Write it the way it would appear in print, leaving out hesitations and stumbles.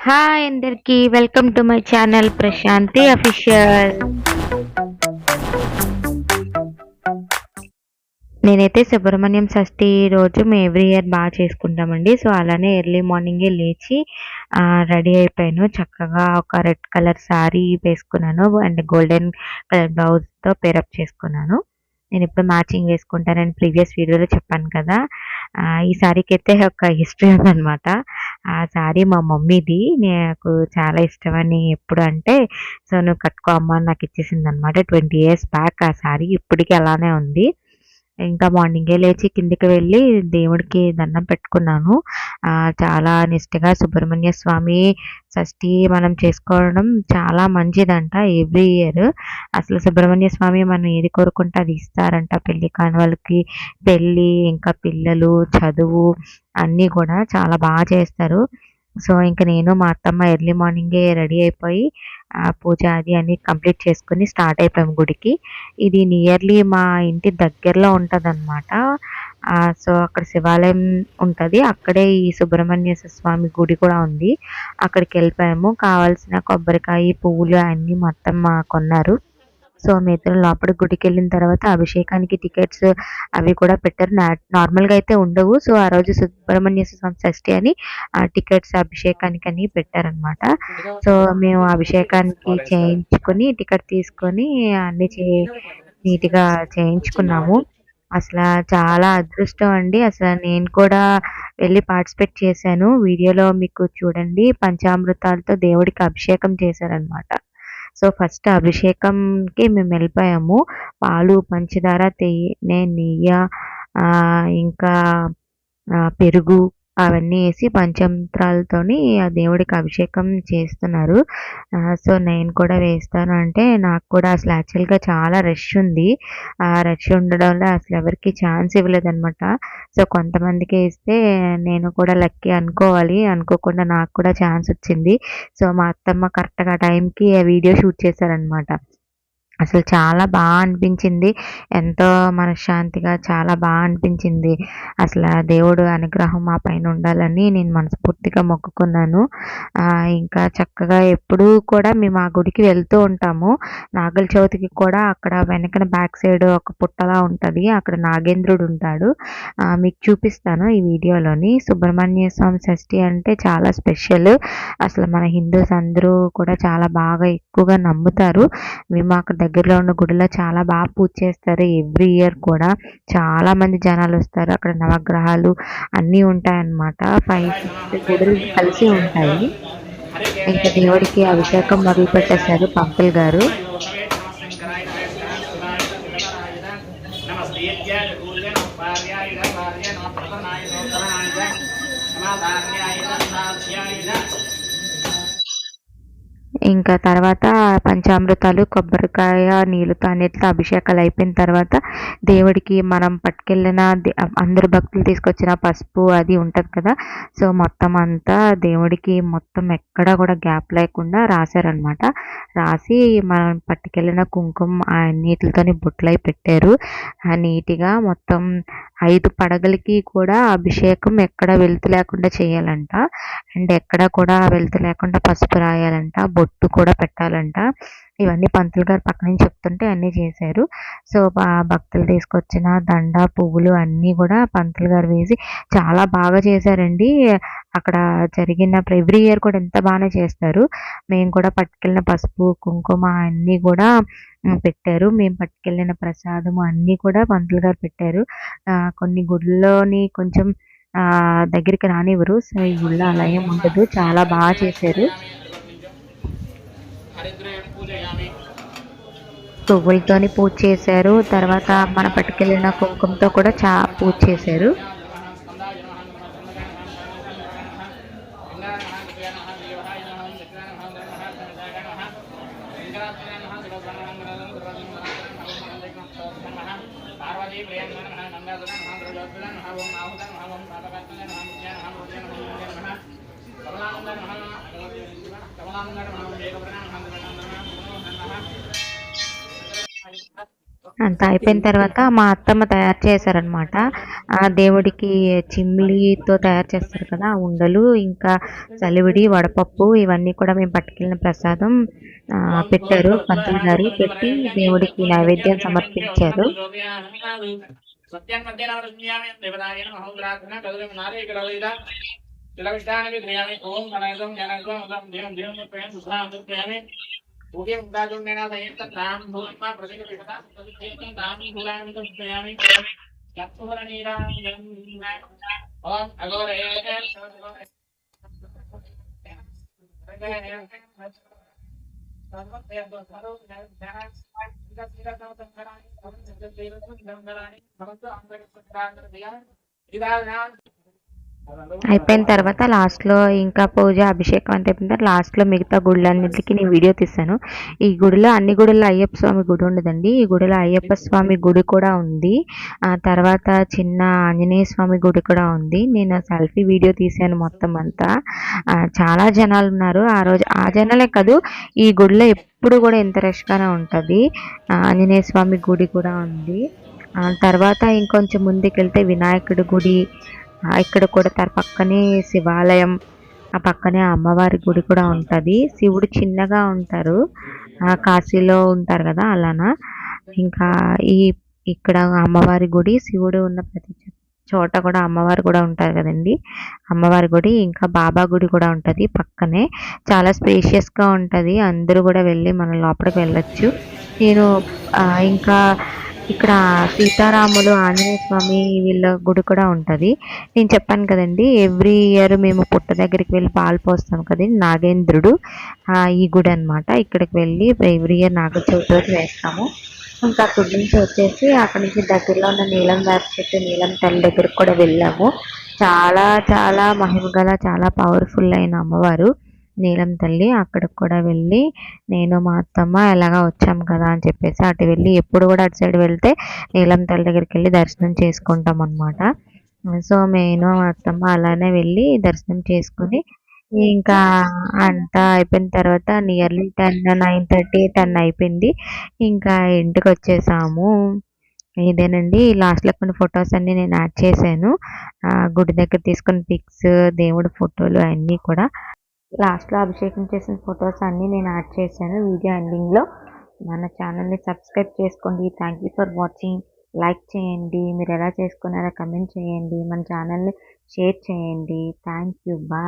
Hi అందరికి welcome to my channel Prashanti official. నేనైతే సుబ్రహ్మణ్యం షష్ఠి రోజు మేము ఎవ్రీ ఇయర్ బాగా చేసుకుంటామండి. సో అలానే ఎర్లీ మార్నింగే లేచి రెడీ అయిపోయాను. చక్కగా ఒక రెడ్ కలర్ శారీ వేసుకున్నాను అండ్ గోల్డెన్ కలర్ బ్లౌజ్తో పేరప్ చేసుకున్నాను. నేను ఇప్పుడు మ్యాచింగ్ వేసుకుంటానని ప్రీవియస్ వీడియోలో చెప్పాను కదా. ఈ శారీకి అయితే ఒక హిస్టరీ ఉందనమాట. ఆ శారీ మా మమ్మీది, నాకు చాలా ఇష్టమని ఎప్పుడు అంటే, సో నువ్వు కట్టుకో అమ్మ అని నాకు ఇచ్చేసింది అనమాట. 20 years బ్యాక్ ఆ శారీ ఇప్పటికీ అలానే ఉంది. ఇంకా మార్నింగే లేచి కిందికి వెళ్ళి దేవుడికి దండం పెట్టుకున్నాను. చాలా నిష్టగా సుబ్రహ్మణ్య స్వామి షష్ఠి మనం చేసుకోవడం చాలా మంచిదంట ఎవ్రీ ఇయర్. అసలు సుబ్రహ్మణ్య స్వామి మనం ఏది కోరుకుంటే అది ఇస్తారంట. పెళ్లి కాని వాళ్ళకి పెళ్ళి, ఇంకా పిల్లలు, చదువు అన్నీ కూడా చాలా బాగా చేస్తారు. సో ఇంక నేను మా అత్తమ్మ ఎర్లీ మార్నింగే రెడీ అయిపోయి పూజ అది అన్నీ కంప్లీట్ చేసుకొని స్టార్ట్ అయిపోయాము గుడికి. ఇది నియర్లీ మా ఇంటి దగ్గరలో ఉంటదనమాట. సో అక్కడ శివాలయం ఉంటది. అక్కడే ఈ సుబ్రహ్మణ్య స్వామి గుడి కూడా ఉంది. అక్కడికెళ్ళిపోయాము. కావాల్సిన కొబ్బరికాయ, పువ్వులు అన్నీ మా అత్తమ్మ కొన్నారు. సో మేమిద్దరం లోపల గుడికెళ్ళిన తర్వాత అభిషేకానికి టికెట్స్ అవి కూడా పెట్టారు. నార్మల్‌గా అయితే ఉండవు. సో ఆ రోజు సుబ్రహ్మణ్య స్వామి షష్ఠి అని టికెట్స్ అభిషేకానికని పెట్టారనమాట. సో మేము అభిషేకానికి చేయించుకొని టికెట్ తీసుకొని అన్నీ నీట్‌గా చేయించుకున్నాము. అసల చాలా అదృష్టం అండి. అసల నేను కూడా వెళ్లి పార్టిసిపేట్ చేశాను. వీడియోలో మీకు చూడండి, పంచామృతాలతో దేవుడికి అభిషేకం చేశారనమాట. సో ఫస్ట్ అభిషేకంకి మేము వెళ్ళిపోయాము. పాలు, పంచదార, తేనె, నెయ్య, ఇంకా పెరుగు అవన్నీ వేసి పంచామృతాలతోని ఆ దేవుడికి అభిషేకం చేస్తున్నారు. సో నేను కూడా వేస్తాను అంటే, నాకు కూడా అసలు యాక్చువల్‌గా చాలా రష్ ఉంది. ఆ రష్ ఉండడం వల్ల అసలు ఎవరికీ ఛాన్స్ ఇవ్వలేదనమాట. సో కొంతమందికే ఇస్తే నేను కూడా లక్కీ అనుకోవాలి. అనుకోకుండా నాకు కూడా ఛాన్స్ వచ్చింది. సో మా అత్తమ్మ కరెక్ట్‌గా ఆ టైంకి ఆ వీడియో షూట్ చేశారనమాట. అసలు చాలా అనిపించింది. ఎంతో మనశ్శాంతిగా చాలా అనిపించింది. దేవుడు అనుగ్రహం మా పైన ఉండాలని నేను మనస్ఫూర్తిగా మొక్కుకున్నాను. ఇంకా చక్కగా ఎప్పుడూ కూడా మేము ఆ గుడికి వెళ్తూ ఉంటాము. నాగుల చవితికి కూడా అక్కడ వెనకన బ్యాక్ సైడ్ ఒక పుట్టలా ఉంటది. అక్కడ నాగేంద్రుడు ఉంటాడు. మీకు చూపిస్తాను ఈ వీడియోలోని. సుబ్రహ్మణ్య స్వామి షష్ఠి అంటే చాలా స్పెషల్. అసలు మన హిందూస్ అందరూ కూడా చాలా బాగా ఎక్కువగా నమ్ముతారు. మేము అక్కడ దగ్గరలో ఉన్న గుడిలో చాలా బాగా పూజ చేస్తారు. ఎవ్రీ ఇయర్ కూడా చాలా మంది జనాలు వస్తారు. అక్కడ నవగ్రహాలు అన్నీ ఉంటాయన్నమాట. 5, 6 గుడులు కలిసి ఉంటాయి. ఇంకా దేవుడికి అభిషేకం మొదలు పెట్టేశారు పంతులు గారు. ఇంకా తర్వాత పంచామృతాలు, కొబ్బరికాయ నీళ్ళతో అన్నిటితో అభిషేకాలు అయిపోయిన తర్వాత దేవుడికి మనం పట్టుకెళ్ళిన అందరు భక్తులు తీసుకొచ్చిన పసుపు అది ఉంటుంది కదా. సో మొత్తం అంతా దేవుడికి మొత్తం ఎక్కడా కూడా గ్యాప్ లేకుండా రాశారనమాట. రాసి మనం పట్టుకెళ్ళిన కుంకుమ నీటితోని బొట్లై పెట్టారు. నీట్‌గా మొత్తం 5 పడగలకి కూడా అభిషేకం ఎక్కడ వెలుతు లేకుండా చేయాలంట. అండ్ ఎక్కడ కూడా వెలుతు లేకుండా పసుపు రాయాలంట. బొట్టు కూడా పెట్టాలంట. ఇవన్నీ పంతులు గారు పక్క నుంచి చెప్తుంటే అన్నీ చేశారు. సో భక్తులు తీసుకొచ్చిన దండ, పువ్వులు అన్నీ కూడా పంతులు గారు వేసి చాలా బాగా చేశారండి. అక్కడ జరిగిన ఎవ్రీ ఇయర్ కూడా ఎంత బాగానే చేస్తారు. మేము కూడా పట్టుకెళ్ళిన పసుపు, కుంకుమ అన్నీ కూడా పెట్టారు. మేము పట్టుకెళ్ళిన ప్రసాదము అన్నీ కూడా పంతులు గారు పెట్టారు. కొన్ని గుడిలోని కొంచెం దగ్గరికి రానివ్వరు. సో ఈ గుడిలో అలా ఏం ఉండదు. చాలా బాగా చేశారు. పువ్వులతోని పూజ చేశారు. తర్వాత మన పట్టుకెళ్ళిన కుంకుమతో కూడా పూజ చేశారు. అంతా అయిపోయిన తర్వాత మా అత్తమ్మ తయారు చేశారనమాట. ఆ దేవుడికి చిమ్మిలితో తయారు చేస్తారు కదా! ఆ ఉండలు, ఇంకా చలివిడి, వడపప్పు ఇవన్నీ కూడా మేము పట్టుకెళ్ళిన ప్రసాదం పెట్టారు పంతులు గారు. పెట్టి దేవుడికి నైవేద్యం సమర్పించారు. అయిపోయిన తర్వాత లాస్ట్‌లో ఇంకా పూజ, అభిషేకం అంతా అయిపోయిన తర్వాత లాస్ట్‌లో మిగతా గుడులన్నిటికి నేను వీడియో తీశాను. ఈ గుడిలో అన్ని గుడుల్లో అయ్యప్ప స్వామి గుడి ఉండదండి. ఈ గుడిలో అయ్యప్ప స్వామి గుడి కూడా ఉంది. ఆ తర్వాత చిన్న ఆంజనేయ స్వామి గుడి కూడా ఉంది. నేను సెల్ఫీ వీడియో తీశాను మొత్తం అంతా. చాలా జనాలున్నారు. ఆ రోజు ఆ జనాలే కాదు, ఈ గుడిలో ఎప్పుడు కూడా ఇంత రష్‌గానే ఉంటది. ఆంజనేయ స్వామి గుడి కూడా ఉంది. తర్వాత ఇంకొంచెం ముందుకెళ్తే వినాయకుడి గుడి, ఇక్కడ కూడా పక్కనే శివాలయం, ఆ పక్కనే అమ్మవారి గుడి కూడా ఉంటది. శివుడు చిన్నగా ఉంటారు. కాశీలో ఉంటారు కదా అలానా. ఇంకా ఈ ఇక్కడ అమ్మవారి గుడి, శివుడు ఉన్న ప్రతి చోట కూడా అమ్మవారు కూడా ఉంటారు కదండి. అమ్మవారి గుడి, ఇంకా బాబా గుడి కూడా ఉంటది పక్కనే. చాలా స్పేషియస్‌గా ఉంటది. అందరూ కూడా వెళ్ళి మనం లోపలికి వెళ్ళొచ్చు. నేను ఇంకా ఇక్కడ సీతారాములు, ఆంజనేయ స్వామి వీళ్ళ గుడి కూడా ఉంటది. నేను చెప్పాను కదండీ! ఎవ్రీ ఇయర్ మేము పుట్ట దగ్గరికి వెళ్ళి పాలు పోస్తాం కదండీ! నాగేంద్రుడు ఈ గుడి అన్నమాట. ఇక్కడికి వెళ్ళి ఎవ్రీ ఇయర్ నాగ చవితి రోజు వేస్తాము. ఇంకా అక్కడి నుంచి వచ్చేసి అక్కడి నుంచి దగ్గరలో ఉన్న నీలం వేప చెట్టు, నీలం తల్లి దగ్గరికి కూడా వెళ్ళాము. చాలా చాలా మహిమగల, చాలా పవర్ఫుల్ అయిన అమ్మవారు నీలం తల్లి. అక్కడికి కూడా వెళ్ళి నేను మా అత్తమ్మ ఎలాగా వచ్చాము కదా అని చెప్పేసి అటు వెళ్ళి ఎప్పుడు కూడా అటు సైడ్ వెళ్తే నీలం తల్లి దగ్గరికి వెళ్ళి దర్శనం చేసుకుంటాం అనమాట. సో నేను మా అత్తమ్మ అలానే వెళ్ళి దర్శనం చేసుకుని ఇంకా అంతా అయిపోయిన తర్వాత నియర్లీ 10, 9:30, 10 అయిపోయింది. ఇంకా ఇంటికి వచ్చేసాము. ఇదేనండి లాస్ట్‌లో కొన్ని ఫొటోస్ అన్నీ నేను యాడ్ చేశాను. గుడి దగ్గర తీసుకున్న పిక్స్, దేవుడి ఫోటోలు అన్నీ కూడా. లాస్ట్‌లో అభిషేకం చేసిన ఫొటోస్ అన్నీ నేను యాడ్ చేశాను వీడియో ఎండింగ్‌లో. మన ఛానల్‌ని సబ్స్క్రైబ్ చేసుకోండి. Thank you for watching. Like చేయండి. మీరు ఎలా చేసుకున్నారో కమెంట్ చేయండి. మన ఛానల్‌ని షేర్ చేయండి. Thank you. బాయ్.